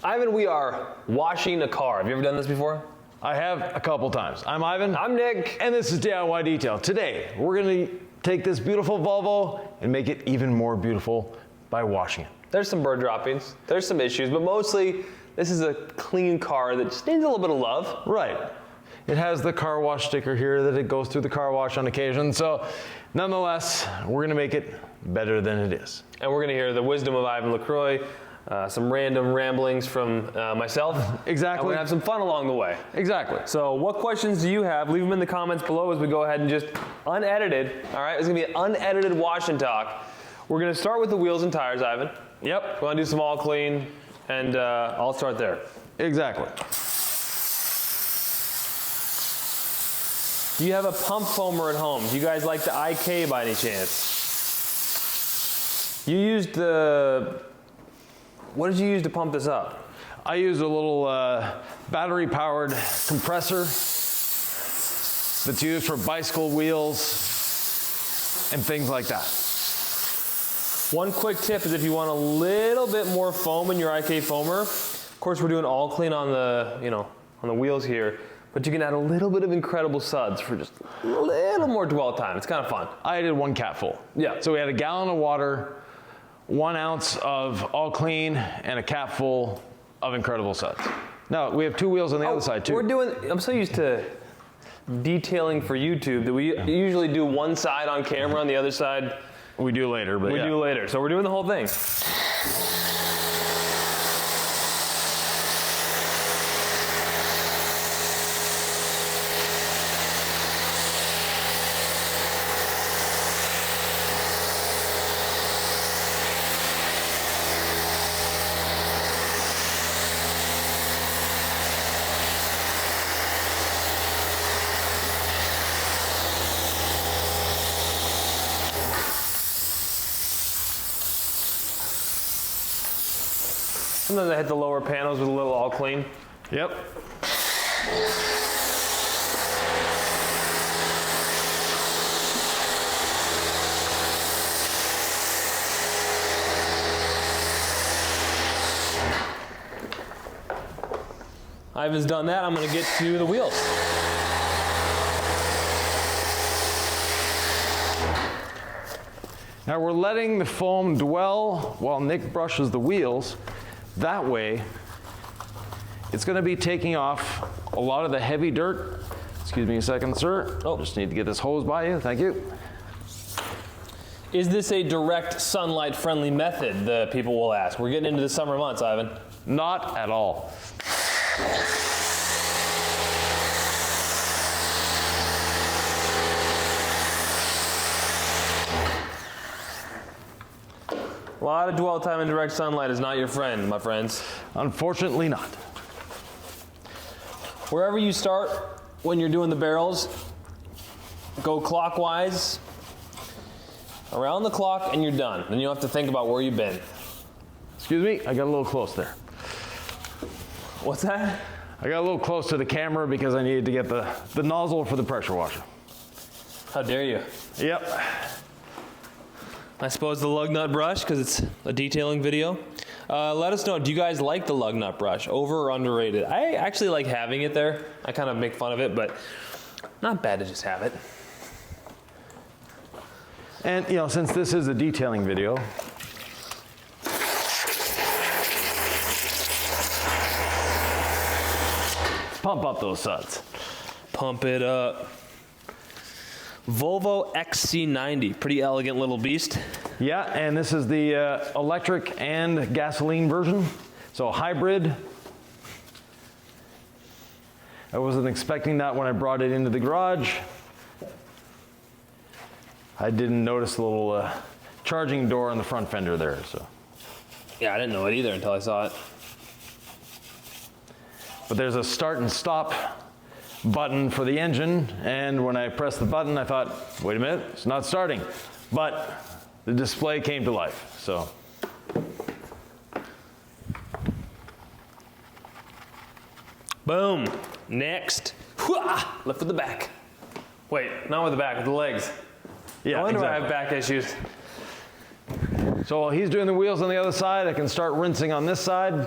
Ivan, we are washing a car. Have you ever done this before? I have a couple times. I'm Ivan. I'm Nick. And this is DIY Detail. Today, we're gonna take this beautiful Volvo and make it even more beautiful by washing it. There's some bird droppings, there's some issues, but mostly this is a clean car that just needs a little bit of love. Right. It has the car wash sticker here that it goes through the car wash on occasion. So nonetheless, we're gonna make it better than it is. And we're gonna hear the wisdom of Ivan LaCroix, some random ramblings from myself. Exactly. And we're gonna have some fun along the way. Exactly. So what questions do you have? Leave them in the comments below as we go ahead and just unedited, all right? It's gonna be an unedited wash and talk. We're gonna start with the wheels and tires, Ivan. Yep. We're gonna do some all clean, and I'll start there. Exactly. Do you have a pump foamer at home? Do you guys like the IK by any chance? You used the, what did you use to pump this up? I used a little battery powered compressor that's used for bicycle wheels and things like that. One quick tip is if you want a little bit more foam in your IK foamer, of course we're doing all clean on the, on the wheels here, but you can add a little bit of Incredible Suds for just a little more dwell time. It's kind of fun. I did 1 cap full. Yeah. So we had a gallon of water, 1 ounce of all clean, and a cap full of Incredible Suds. Now, we have 2 wheels on the other side too. I'm so used to detailing for YouTube that we usually do one side on camera, on the other side we do later, but we do later. So we're doing the whole thing. Sometimes I hit the lower panels with a little all clean. Yep. Ivan's done that. I'm going to get to the wheels. Now we're letting the foam dwell while Nick brushes the wheels. That way, it's going to be taking off a lot of the heavy dirt. Excuse me a second, sir. Oh, just need to get this hose by you. Thank you. Is this a direct sunlight friendly method, the people will ask? We're getting into the summer months, Ivan. Not at all. A lot of dwell time in direct sunlight is not your friend, my friends. Unfortunately not. Wherever you start when you're doing the barrels, go clockwise, around the clock, and you're done. Then you don't have to think about where you've been. Excuse me, I got a little close there. What's that? I got a little close to the camera because I needed to get the nozzle for the pressure washer. How dare you? Yep. I suppose the lug nut brush, because it's a detailing video. Let us know, do you guys like the lug nut brush? Over or underrated? I actually like having it there. I kind of make fun of it, but not bad to just have it. And since this is a detailing video, pump up those suds. Pump it up. VOLVO XC90, pretty elegant little beast. Yeah, and this is the electric and gasoline version, so hybrid. I wasn't expecting that when I brought it into the garage. I didn't notice the little charging door on the front fender there, so. Yeah, I didn't know it either until I saw it. But there's a start and stop button for the engine, and when I pressed the button I thought, wait a minute, it's not starting. But the display came to life, so. Boom. Next. Lift with the back. Wait, not with the back, with the legs. Yeah, I wonder exactly. if I have back issues. So while he's doing the wheels on the other side, I can start rinsing on this side.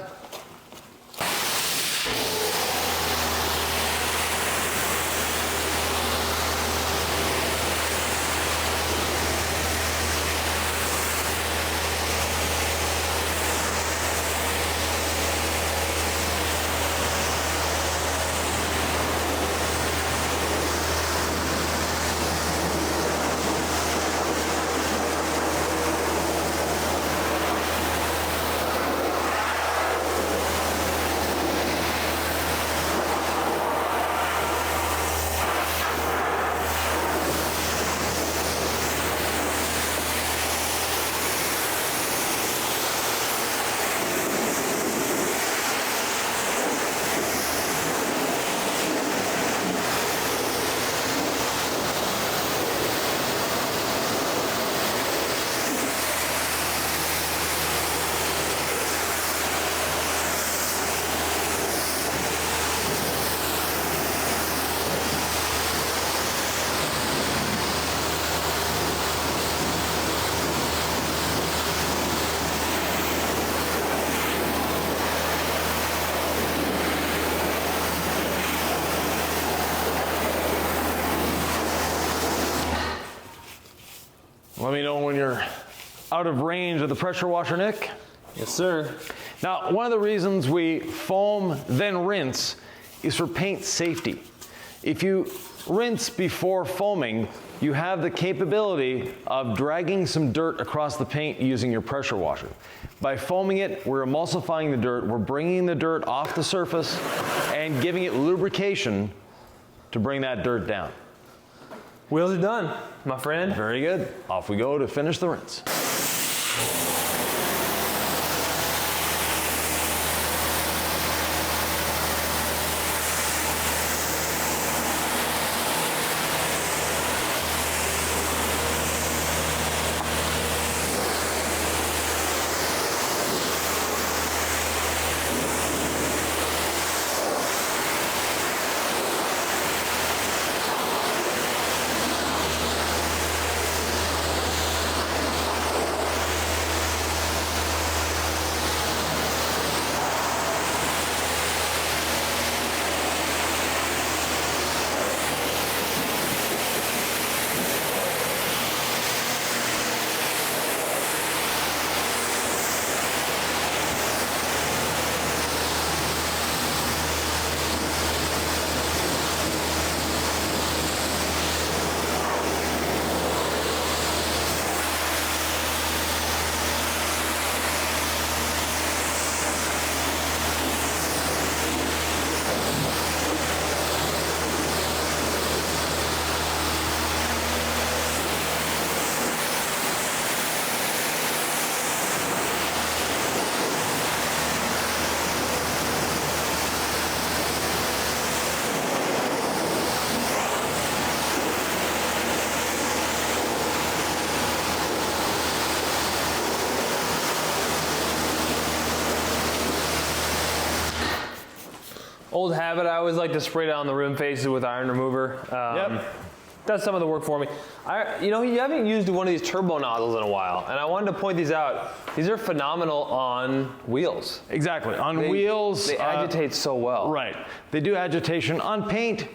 Let me know when you're out of range of the pressure washer, Nick. Yes, sir. Now, one of the reasons we foam then rinse is for paint safety. If you rinse before foaming, you have the capability of dragging some dirt across the paint using your pressure washer. By foaming it, we're emulsifying the dirt, we're bringing the dirt off the surface and giving it lubrication to bring that dirt down. Wheels are done, my friend. Very good. Off we go to finish the rinse. Old habit, I always like to spray down the rim faces with iron remover. Yep. Does some of the work for me. You know, you haven't used one of these turbo nozzles in a while, and I wanted to point these out. These are phenomenal on wheels. Exactly. On wheels. They agitate so well. Right. They do agitation. On paint,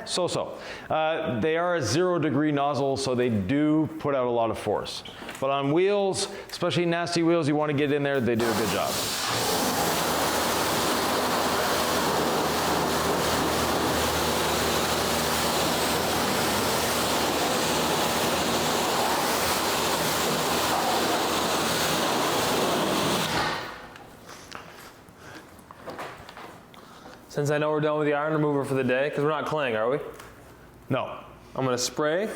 so-so. They are a 0-degree nozzle, so they do put out a lot of force. But on wheels, especially nasty wheels, you want to get in there, they do a good job. Since I know we're done with the iron remover for the day, because we're not claying, are we? No. I'm gonna spray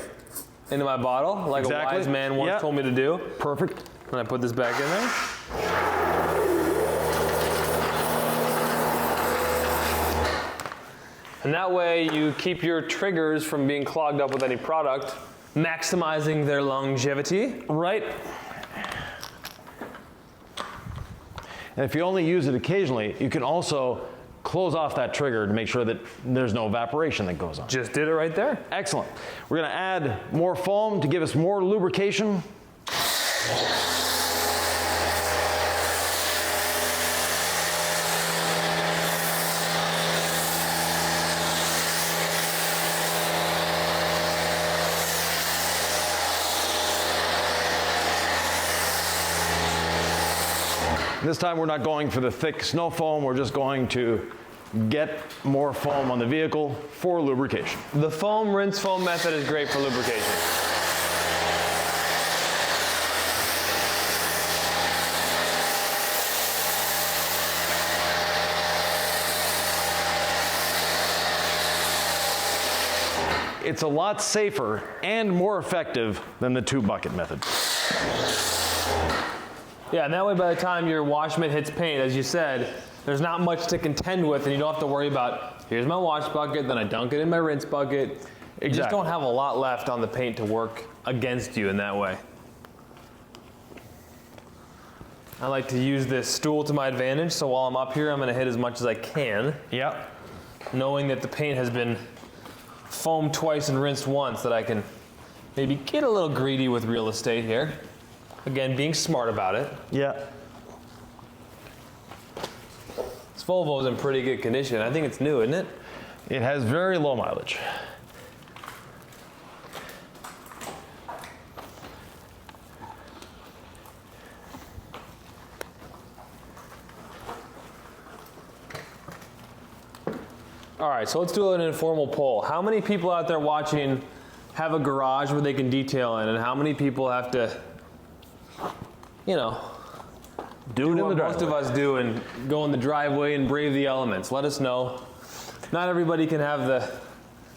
into my bottle like a wise man once told me to do. Perfect. And I put this back in there. And that way you keep your triggers from being clogged up with any product, maximizing their longevity. Right. And if you only use it occasionally, you can also close off that trigger to make sure that there's no evaporation that goes on. Just did it right there. Excellent. We're going to add more foam to give us more lubrication. This time we're not going for the thick snow foam, we're just going to get more foam on the vehicle for lubrication. The foam rinse foam method is great for lubrication. It's a lot safer and more effective than the 2-bucket method. Yeah, and that way by the time your wash mitt hits paint, as you said, there's not much to contend with, and you don't have to worry about, here's my wash bucket, then I dunk it in my rinse bucket. Exactly. You just don't have a lot left on the paint to work against you in that way. I like to use this stool to my advantage, so while I'm up here, I'm gonna hit as much as I can. Yep. Knowing that the paint has been foamed twice and rinsed once, that I can maybe get a little greedy with real estate here. Again, being smart about it. Yeah. This Volvo is in pretty good condition. I think it's new, isn't it? It has very low mileage. All right, so let's do an informal poll. How many people out there watching have a garage where they can detail in, and how many people have to, you know, Do it in the what most driveway. of us do and go in the driveway and brave the elements? Let us know. Not everybody can have the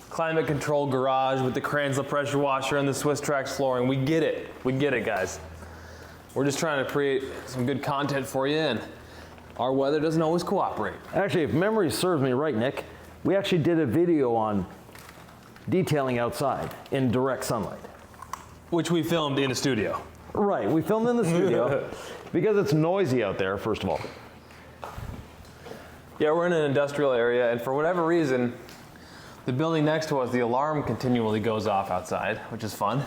climate controlled garage with the Kranzle pressure washer and the Swiss Trax flooring. We get it. We get it, guys. We're just trying to create some good content for you, and our weather doesn't always cooperate. Actually, if memory serves me right, Nick, we actually did a video on detailing outside in direct sunlight. Which we filmed in a studio. Right, we filmed in the studio because it's noisy out there, first of all. Yeah, we're in an industrial area, and for whatever reason, the building next to us, the alarm continually goes off outside, which is fun.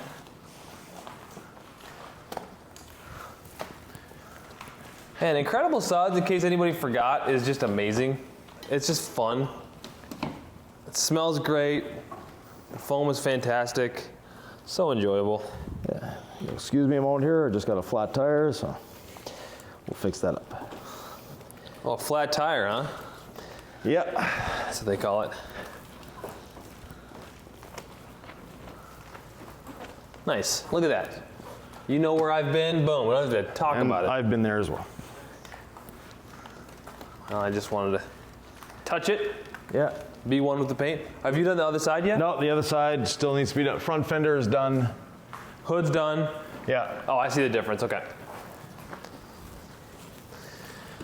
And Incredible Suds, in case anybody forgot, is just amazing. It's just fun. It smells great. The foam is fantastic. So enjoyable. Yeah. Excuse me a moment here, I just got a flat tire, so we'll fix that up. Oh, flat tire, huh? Yep. That's what they call it. Nice. Look at that. You know where I've been? Boom. We don't have to talk And about it. I've been there as well. Well, I just wanted to touch it, Yeah. be one with the paint. Have you done the other side yet? No, the other side still needs to be done. Front fender is done. Hood's done. Yeah. Oh, I see the difference. Okay.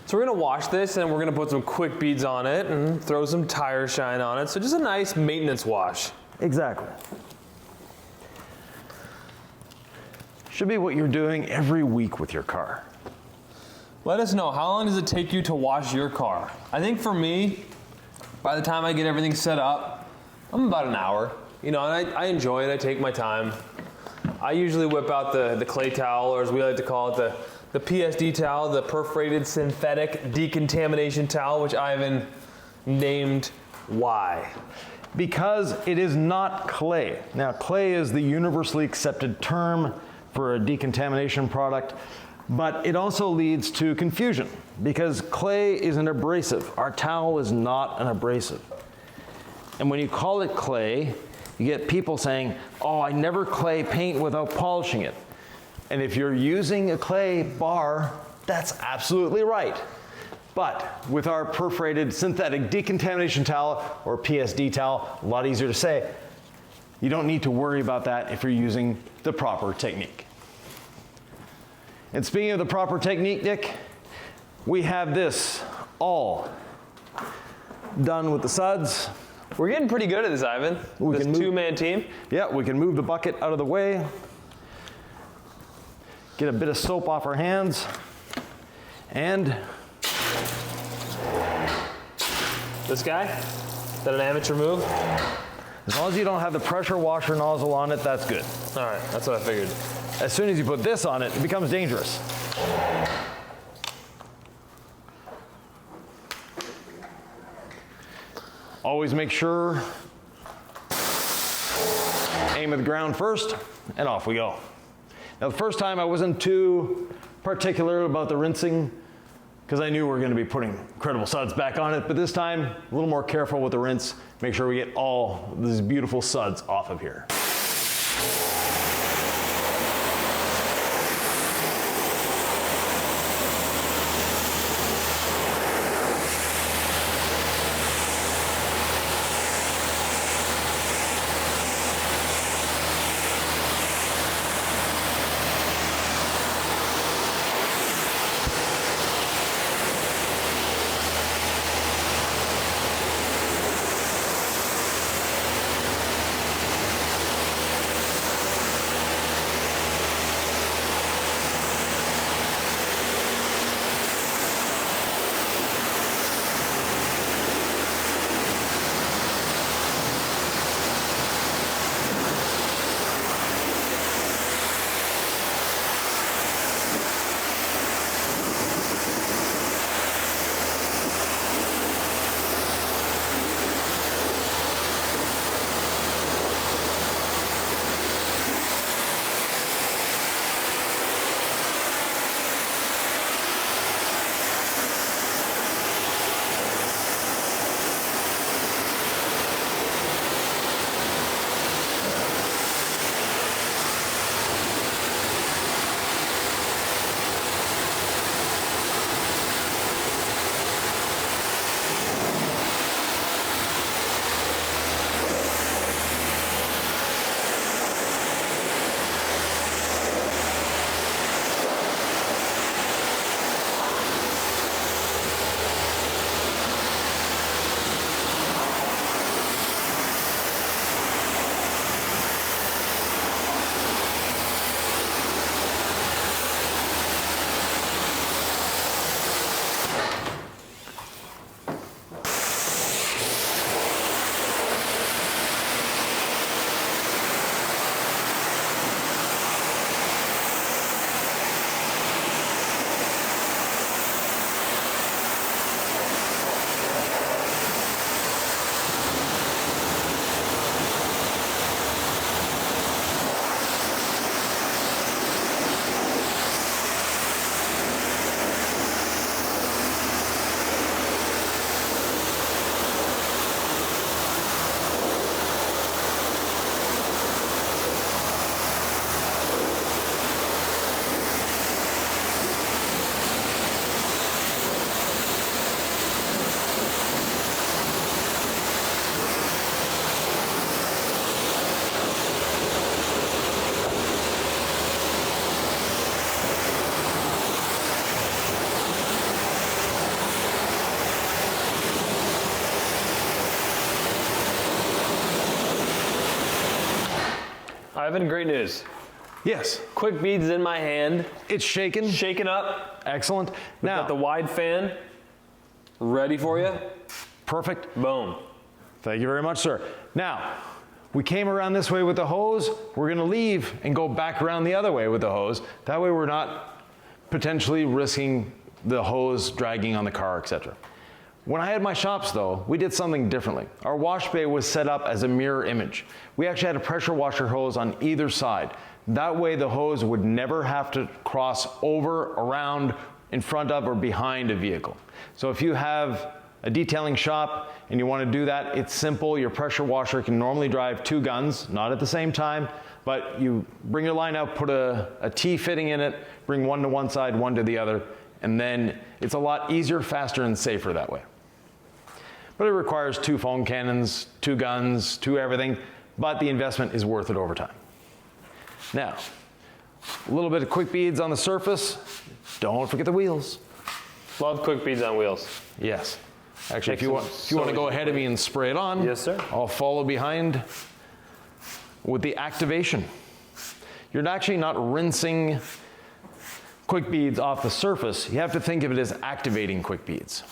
So we're gonna wash this, and we're gonna put some quick beads on it and throw some tire shine on it. So just a nice maintenance wash. Exactly. Should be what you're doing every week with your car. Let us know, how long does it take you to wash your car? I think for me, by the time I get everything set up, I'm about an hour. You know, and I enjoy it, I take my time. I usually whip out the clay towel, or as we like to call it, the PSD towel, the perforated synthetic decontamination towel, which Ivan named why? Because it is not clay. Now, clay is the universally accepted term for a decontamination product, but it also leads to confusion because clay is an abrasive. Our towel is not an abrasive. And when you call it clay, you get people saying, oh, I never clay paint without polishing it. And if you're using a clay bar, that's absolutely right. But with our perforated synthetic decontamination towel, or PSD towel, a lot easier to say, you don't need to worry about that if you're using the proper technique. And speaking of the proper technique, Nick, we have this all done with the suds. We're getting pretty good at this, Ivan. We This can move- two-man team. Yeah, we can move the bucket out of the way, get a bit of soap off our hands, and This guy, is that an amateur move? as long as you don't have the pressure washer nozzle on it, that's good. All right, that's what I figured. As soon as you put this on it, it becomes dangerous. Always make sure, aim at the ground first, and off we go. Now, the first time I wasn't too particular about the rinsing because I knew we were going to be putting Incredible Suds back on it, but this time, a little more careful with the rinse. Make sure we get all these beautiful suds off of here. Ivan, great news. Yes. Quick beads in my hand. It's shaken. Shaken up. Excellent. We've got the wide fan ready for you. Perfect. Boom. Thank you very much, sir. Now, we came around this way with the hose. We're gonna leave and go back around the other way with the hose. That way we're not potentially risking the hose dragging on the car, etc. When I had my shops though, we did something differently. Our wash bay was set up as a mirror image. We actually had a pressure washer hose on either side. That way the hose would never have to cross over, around, in front of, or behind a vehicle. So if you have a detailing shop and you want to do that, it's simple. Your pressure washer can normally drive 2 guns, not at the same time, but you bring your line out, put a T fitting in it, bring one to one side, one to the other, and then it's a lot easier, faster, and safer that way. But it requires 2 foam cannons, 2 guns, 2 everything, but the investment is worth it over time. Now, a little bit of quick beads on the surface. Don't forget the wheels. Love quick beads on wheels. Yes. Actually, if you want to go ahead of me and spray it on, yes, sir. I'll follow behind with the activation. You're actually not rinsing quick beads off the surface. You have to think of it as activating quick beads.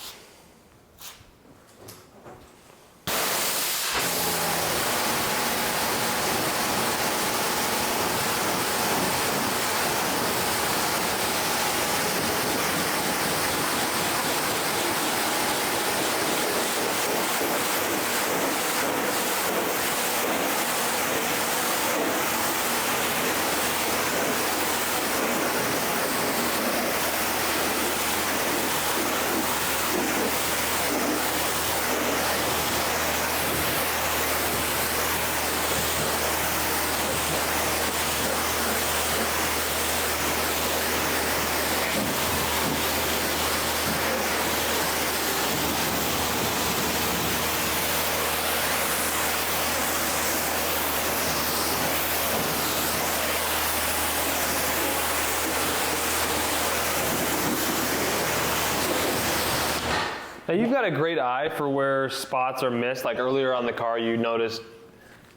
Now you've got a great eye for where spots are missed. Like earlier on the car, you noticed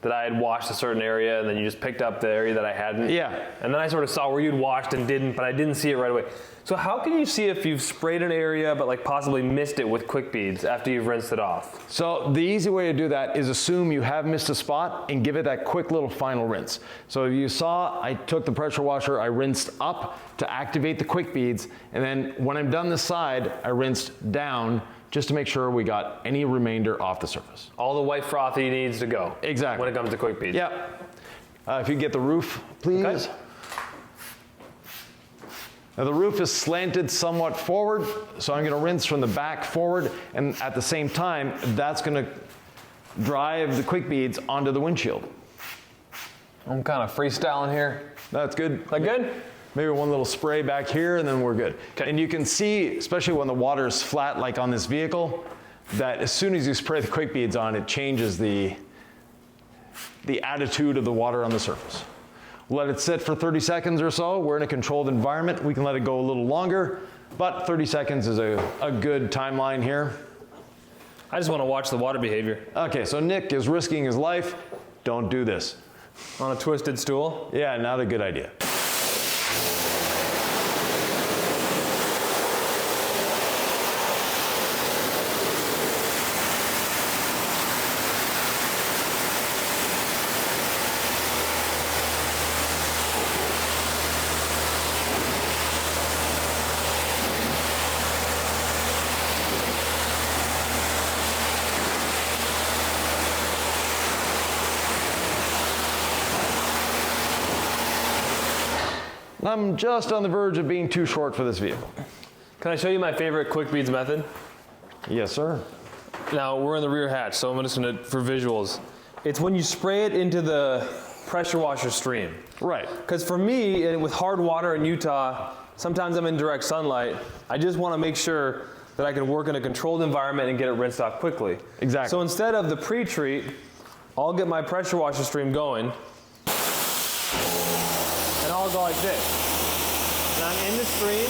that I had washed a certain area and then you just picked up the area that I hadn't. Yeah. And then I sort of saw where you'd washed and didn't, but I didn't see it right away. So how can you see if you've sprayed an area but like possibly missed it with quick beads after you've rinsed it off? So the easy way to do that is assume you have missed a spot and give it that quick little final rinse. So if you saw, I took the pressure washer, I rinsed up to activate the quick beads, and then when I'm done this side, I rinsed down just to make sure we got any remainder off the surface. All the white frothy needs to go. Exactly. When it comes to quick beads. Yep. If you get the roof, please. Okay. Now the roof is slanted somewhat forward, so I'm gonna rinse from the back forward, and at the same time, that's gonna drive the quick beads onto the windshield. I'm kind of freestyling here. That's good. That good? Maybe one little spray back here and then we're good. Okay. And you can see, especially when the water is flat like on this vehicle, that as soon as you spray the quick beads on, it changes the attitude of the water on the surface. Let it sit for 30 seconds or so. We're in a controlled environment. We can let it go a little longer, but 30 seconds is a good timeline here. I just want to watch the water behavior. Okay, so Nick is risking his life. Don't do this. On a twisted stool? Yeah, not a good idea. I'm just on the verge of being too short for this vehicle. Can I show you my favorite quick beads method? Yes, sir. Now, we're in the rear hatch, so I'm just gonna, for visuals. It's when you spray it into the pressure washer stream. Right. Because for me, and with hard water in Utah, sometimes I'm in direct sunlight, I just wanna make sure that I can work in a controlled environment and get it rinsed off quickly. Exactly. So instead of the pre-treat, I'll get my pressure washer stream going, and I'll go like this. And I'm in the stream.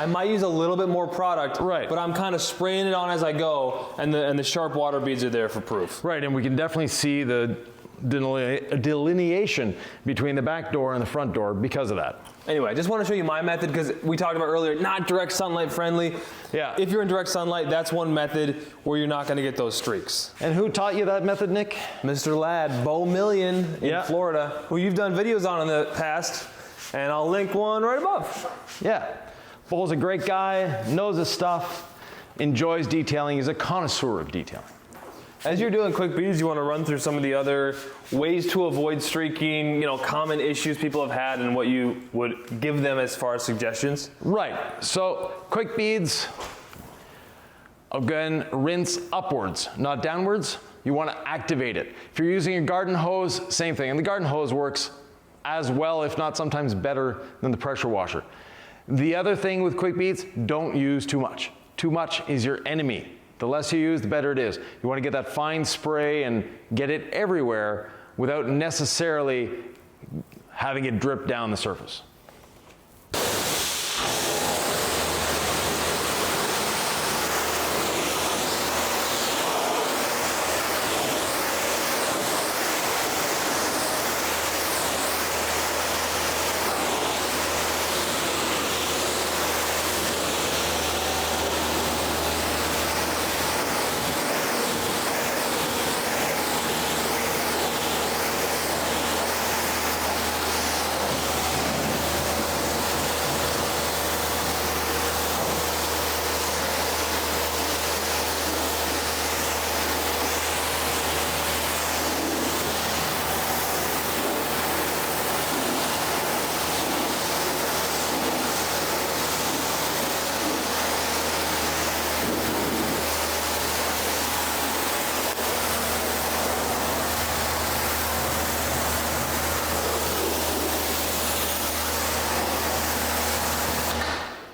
I might use a little bit more product, right, but I'm kind of spraying it on as I go, and the sharp water beads are there for proof. Right, and we can definitely see the delineation between the back door and the front door because of that. Anyway, I just want to show you my method because we talked about earlier, not direct sunlight friendly. Yeah. If you're in direct sunlight, that's one method where you're not going to get those streaks. And who taught you that method, Nick? Mr. Ladd, Bo Million in Florida, who you've done videos on in the past, and I'll link one right above. Yeah. Bo's a great guy, knows his stuff, enjoys detailing, he's a connoisseur of detailing. As you're doing quick beads, you want to run through some of the other ways to avoid streaking, common issues people have had and what you would give them as far as suggestions? Right, so quick beads, again, rinse upwards, not downwards. You want to activate it. If you're using a garden hose, same thing. And the garden hose works as well, if not sometimes better than the pressure washer. The other thing with quick beads, don't use too much. Too much is your enemy. The less you use, the better it is. You want to get that fine spray and get it everywhere without necessarily having it drip down the surface.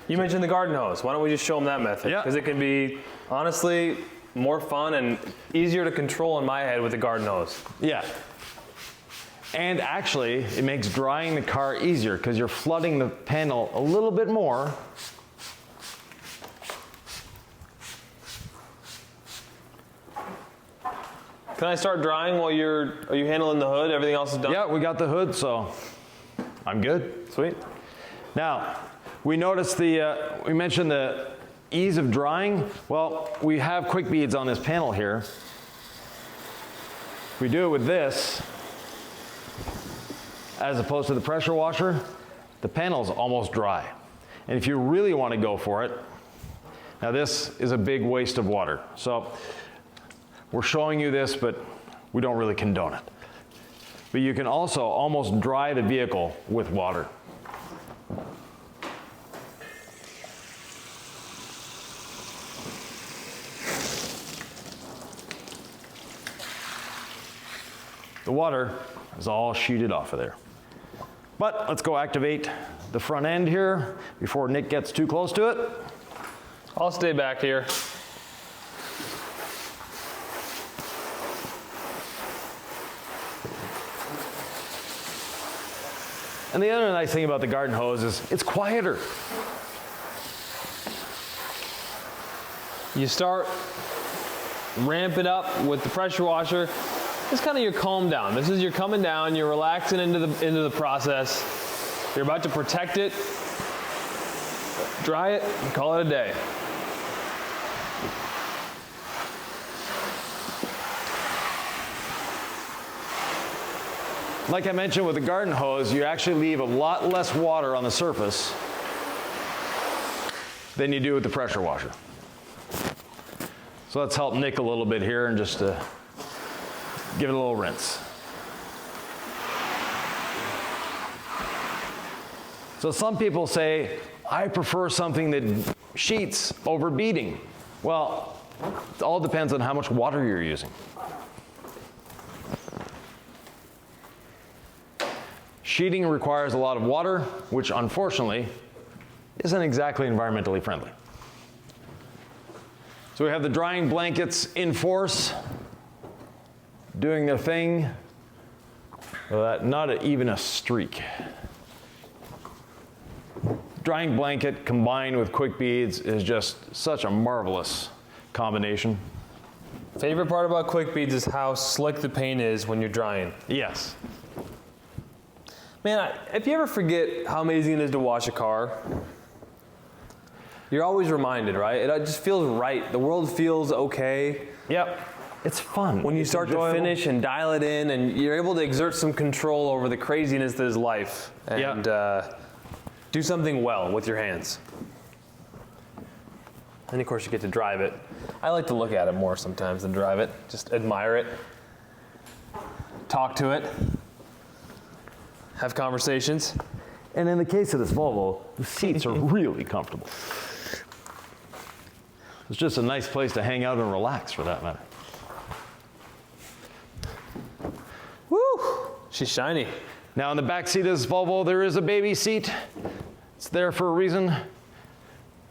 You mentioned the garden hose. Why don't we just show them that method? Yeah. Because it can be, honestly, more fun and easier to control in my head with the garden hose. Yeah. And actually, it makes drying the car easier because you're flooding the panel a little bit more. Can I start drying while are you handling the hood? Everything else is done? Yeah, we got the hood, so I'm good. Sweet. Now, we noticed we mentioned the ease of drying. Well, we have quick beads on this panel here. If we do it with this, as opposed to the pressure washer, the panel's almost dry. And if you really want to go for it, now this is a big waste of water. So we're showing you this, but we don't really condone it. But you can also almost dry the vehicle with water. The water is all sheeted off of there. But let's go activate the front end here before Nick gets too close to it. I'll stay back here. And the other nice thing about the garden hose is it's quieter. You start, ramp it up with the pressure washer. It's kind of your calm down. This is you're coming down, you're relaxing into the process. You're about to protect it, dry it, and call it a day. Like I mentioned with the garden hose, you actually leave a lot less water on the surface than you do with the pressure washer. So let's help Nick a little bit here and just give it a little rinse. So some people say, I prefer something that sheets over beading. Well, it all depends on how much water you're using. Sheeting requires a lot of water, which unfortunately isn't exactly environmentally friendly. So we have the drying blankets in force, doing their thing. Not even a streak. drying blanket combined with quick beads is just such a marvelous combination. Favorite part about quick beads is how slick the paint is when you're drying. Yes. Man, if you ever forget how amazing it is to wash a car, you're always reminded, right? It just feels right. The world feels okay. Yep. It's fun. When you start to finish and dial it in, and you're able to exert some control over the craziness that is life, and do something well with your hands. And of course you get to drive it. I like to look at it more sometimes than drive it. Just admire it, talk to it, have conversations. And in the case of this Volvo, the seats are really comfortable. It's just a nice place to hang out and relax, for that matter. Woo! She's shiny. Now in the back seat of this Volvo, there is a baby seat. It's there for a reason.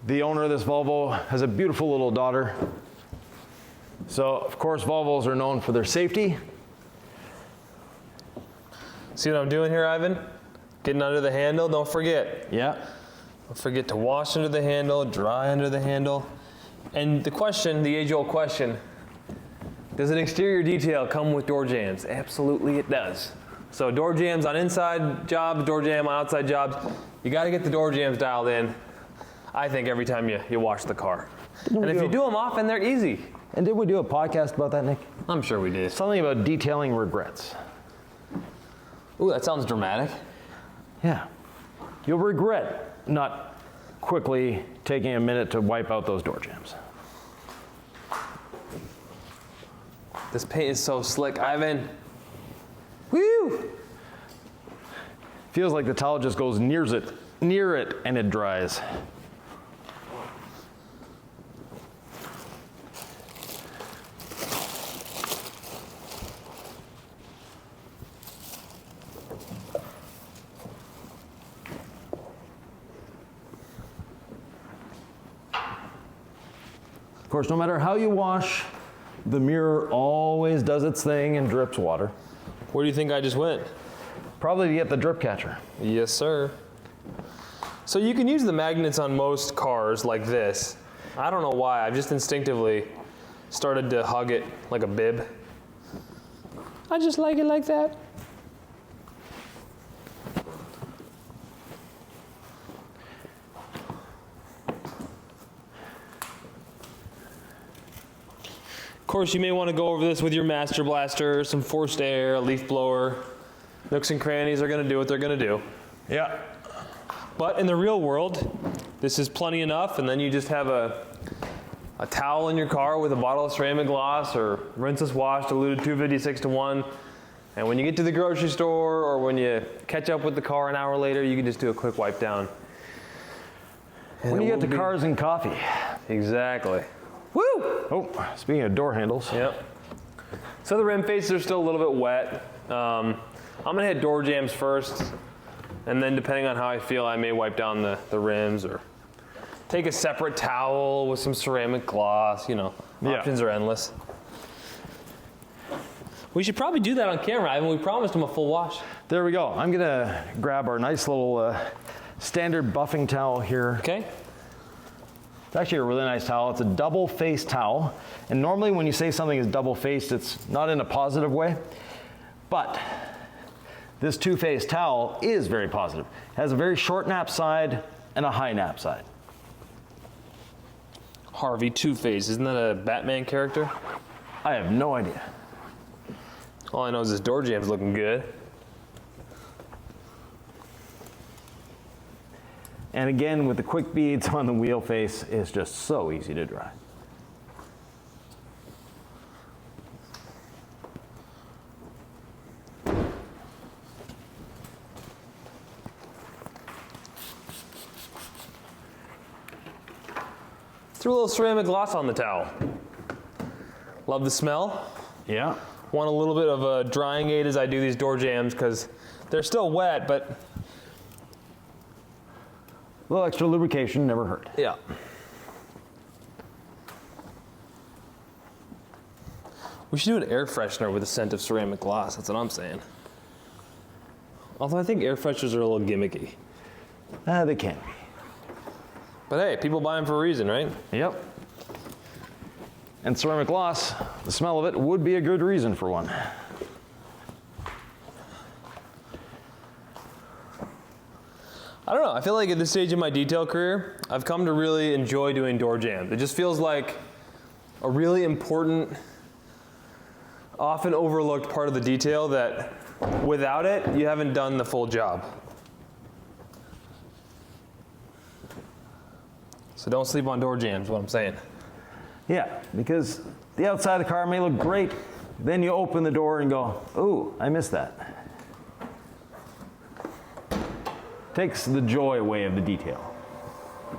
The owner of this Volvo has a beautiful little daughter. So, of course, Volvos are known for their safety. See what I'm doing here, Ivan? Getting under the handle, don't forget. Yeah. Don't forget to wash under the handle, dry under the handle. And the question, the age-old question, does an exterior detail come with door jambs? Absolutely it does. So door jambs on inside jobs, door jam on outside jobs, you gotta get the door jambs dialed in, I think, every time you wash the car. And if you do them often, they're easy. And did we do a podcast about that, Nick? I'm sure we did. Something about detailing regrets. Ooh, that sounds dramatic. Yeah. You'll regret not quickly taking a minute to wipe out those door jambs. This paint is so slick, Ivan. Woo! Feels like the towel just goes near it and it dries. Of course, no matter how you wash, the mirror always does its thing and drips water. Where do you think I just went? Probably to get the drip catcher. Yes, sir. So you can use the magnets on most cars like this. I don't know why, I've just instinctively started to hug it like a bib. I just like it like that. Of course, you may want to go over this with your master blaster, some forced air, a leaf blower. Nooks and crannies are going to do what they're going to do. Yeah. But in the real world, this is plenty enough, and then you just have a towel in your car with a bottle of ceramic gloss or rinseless wash diluted 256:1. And when you get to the grocery store or when you catch up with the car an hour later, you can just do a quick wipe down. And When you get to cars and coffee. Exactly. Woo! Oh, speaking of door handles. Yep. So the rim faces are still a little bit wet. I'm gonna hit door jambs first, and then depending on how I feel, I may wipe down the rims or take a separate towel with some ceramic gloss, you know, options are endless. We should probably do that on camera, Ivan. We promised him a full wash. There we go. I'm gonna grab our nice little standard buffing towel here. Okay. It's actually a really nice towel. It's a double-faced towel. And normally when you say something is double-faced, it's not in a positive way. But this two-faced towel is very positive. It has a very short nap side and a high nap side. Harvey Two-Face, isn't that a Batman character? I have no idea. All I know is this door jam's looking good. And again, with the quick beads on the wheel face, it's just so easy to dry. Threw a little ceramic gloss on the towel. Love the smell. Yeah. Want a little bit of a drying aid as I do these door jambs because they're still wet, but A little extra lubrication never hurt. yeah. We should do an air freshener with a scent of ceramic gloss. That's what I'm saying. Although I think air fresheners are a little gimmicky. They can be. But hey, people buy them for a reason, right? Yep. And ceramic gloss, the smell of it would be a good reason for one. I don't know, I feel like at this stage in my detail career, I've come to really enjoy doing door jams. It just feels like a really important, often overlooked part of the detail that without it, you haven't done the full job. So don't sleep on door jams, is what I'm saying. Yeah, because the outside of the car may look great, then you open the door and go, ooh, I missed that. Takes the joy away of the detail.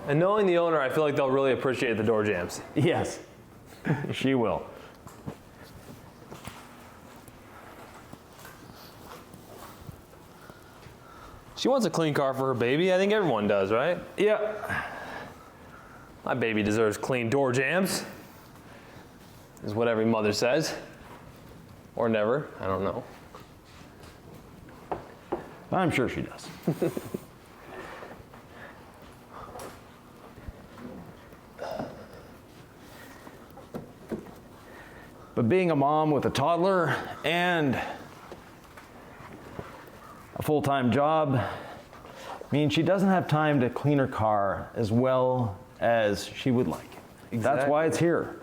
And knowing the owner, I feel like they'll really appreciate the door jams. Yes, she will. She wants a clean car for her baby. I think everyone does, right? Yeah. My baby deserves clean door jams, is what every mother says. Or never, I don't know. I'm sure she does. But being a mom with a toddler and a full-time job means she doesn't have time to clean her car as well as she would like. Exactly. That's why it's here.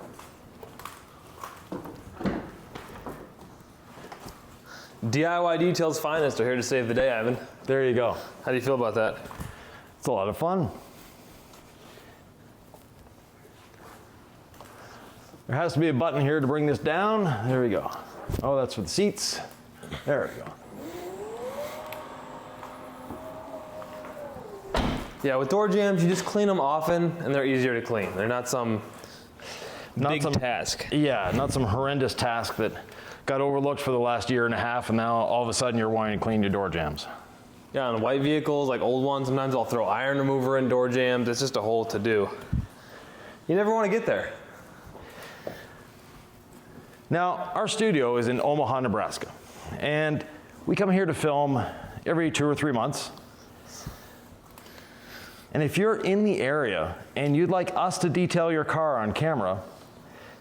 DIY Detail's finest are here to save the day, Ivan. There you go. How do you feel about that? It's a lot of fun. There has to be a button here to bring this down. There we go. Oh, that's for the seats. There we go. Yeah, with door jams, you just clean them often, and they're easier to clean. They're not some big task. Yeah, not some horrendous task that got overlooked for the last year and a half, and now all of a sudden you're wanting to clean your door jams. Yeah, on white vehicles, like old ones, sometimes I'll throw iron remover in door jams. It's just a whole to-do. You never want to get there. Now, our studio is in Omaha, Nebraska, and we come here to film every 2 or 3 months. And if you're in the area and you'd like us to detail your car on camera,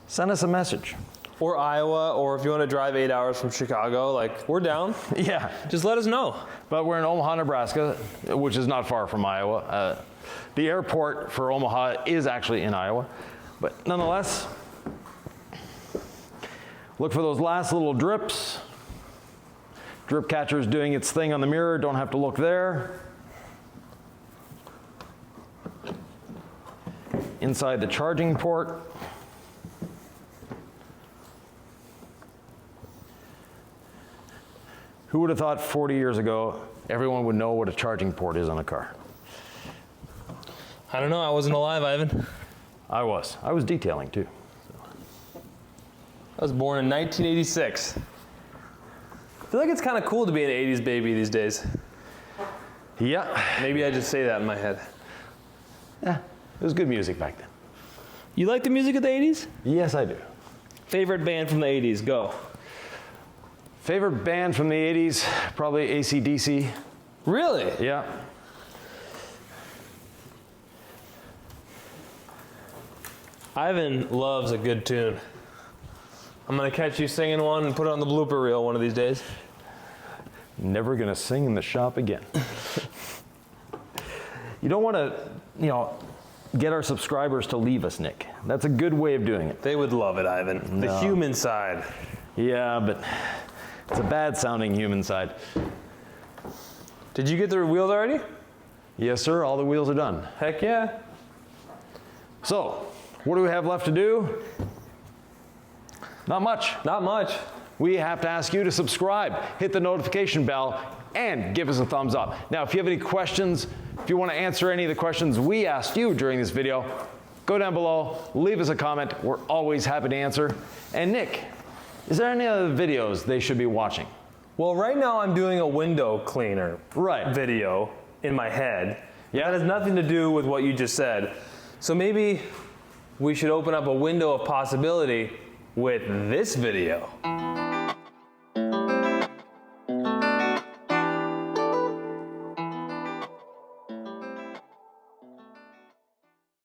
send us a message. Or Iowa, or if you want to drive 8 hours from Chicago, like, we're down. Yeah. Just let us know. But we're in Omaha, Nebraska, which is not far from Iowa. The airport for Omaha is actually in Iowa. But nonetheless, look for those last little drips. Drip catcher's doing its thing on the mirror, don't have to look there. Inside the charging port. Who would have thought 40 years ago everyone would know what a charging port is on a car? I don't know, I wasn't alive, Ivan. I was. I was detailing too. I was born in 1986. I feel like it's kind of cool to be an 80s baby these days. Yeah. Maybe I just say that in my head. Yeah, it was good music back then. You like the music of the 80s? Yes, I do. Favorite band from the 80s, go. Favorite band from the 80s, probably AC/DC. Really? Yeah. Ivan loves a good tune. I'm gonna catch you singing one and put it on the blooper reel one of these days. Never gonna sing in the shop again. You don't want to, get our subscribers to leave us, Nick. That's a good way of doing it. They would love it, Ivan. The human side. Yeah, but it's a bad sounding human side. Did you get the wheels already? Yes, sir, all the wheels are done. Heck yeah. So, what do we have left to do? Not much. Not much. We have to ask you to subscribe, hit the notification bell, and give us a thumbs up. Now, if you have any questions, if you want to answer any of the questions we asked you during this video, go down below, leave us a comment. We're always happy to answer. And Nick, is there any other videos they should be watching? Well, right now I'm doing a window cleaner video in my head. Yeah. That has nothing to do with what you just said. So maybe we should open up a window of possibility with this video.